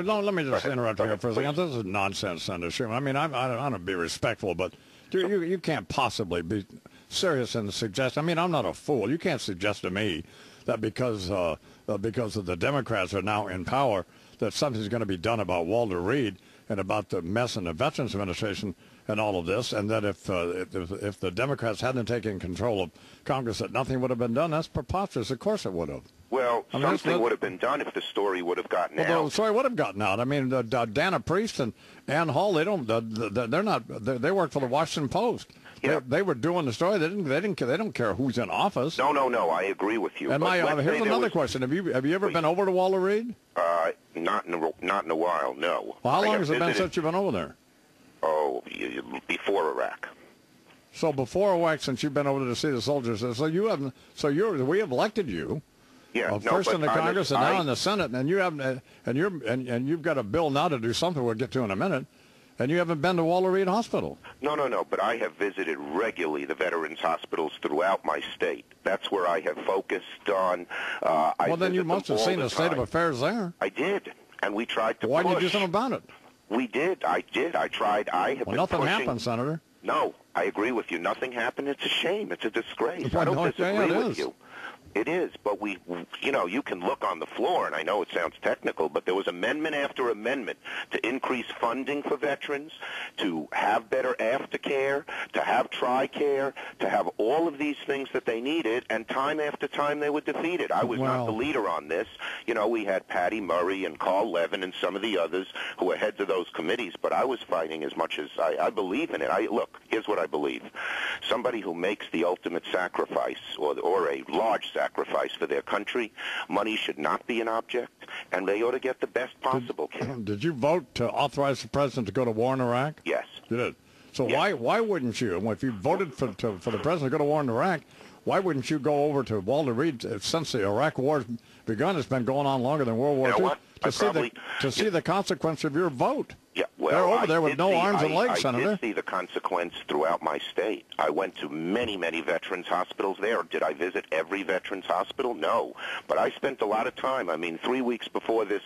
No, let me just interrupt you here for a second. This is nonsense, Senator Schumer. I mean, I want to be respectful, but you can't possibly be serious in the suggestion. I mean, I'm not a fool. You can't suggest to me that because of the Democrats are now in power, that something's going to be done about Walter Reed and about the mess in the Veterans Administration and all of this, and that if the Democrats hadn't taken control of Congress, that nothing would have been done. That's preposterous. Of course it would have. Well, something would have been done if the story would have gotten out. The story would have gotten out. I mean, Dana Priest and Ann Hall, they don't. They're not. They work for the Washington Post. Yeah. They were doing the story. They don't care who's in office. No. I agree with you. And here's another question. Have you ever been over to Walter Reed? Not in a while. No. Well, how long has it been since you've been over there? Oh, before Iraq. So before Iraq, since you've been over to see the soldiers, we have elected you. Yeah, first in the Congress and now in the Senate, and you haven't, and you've got a bill now to do something we'll get to in a minute, and you haven't been to Walter Reed Hospital. No, but I have visited regularly the veterans' hospitals throughout my state. That's where I have focused on. Well, then you must have seen the state of affairs there. I did, and we tried to Why push. didn't you do something about it? We did. I tried. I have been nothing pushing. happened, Senator. No, I agree with you. Nothing happened. It's a shame. It's a disgrace. I don't disagree with you. It is, but you can look on the floor, and I know it sounds technical, but there was amendment after amendment to increase funding for veterans, to have better aftercare, to have TRICARE, to have all of these things that they needed, and time after time they were defeated. I was not the leader on this. We had Patty Murray and Carl Levin and some of the others who were heads of those committees, but I was fighting as much as I believe in it. Look, here's what I believe. Somebody who makes the ultimate sacrifice or a large sacrifice for their country, money should not be an object, and they ought to get the best possible care. Did you vote to authorize the president to go to war in Iraq? Yes. You did. So yes. Why wouldn't you? If you voted for the president to go to war in Iraq, why wouldn't you go over to Walter Reed since the Iraq war's begun? It's been going on longer than World War II. To see the consequence of your vote. Yeah, well, they're over there with no arms and legs, Senator. I did see the consequence throughout my state. I went to many veterans hospitals there. Did I visit every veterans hospital? No. But I spent a lot of time. I mean, 3 weeks before this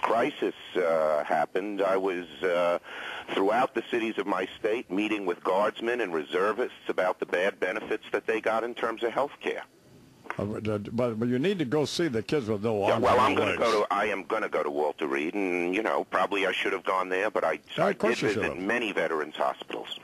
crisis happened, I was throughout the cities of my state meeting with guardsmen and reservists about the bad benefits that they got in terms of health care. But you need to go see the kids with no arms. Well, and legs. I am going to go to Walter Reed, and probably I should have gone there, but I did visit many veterans hospitals.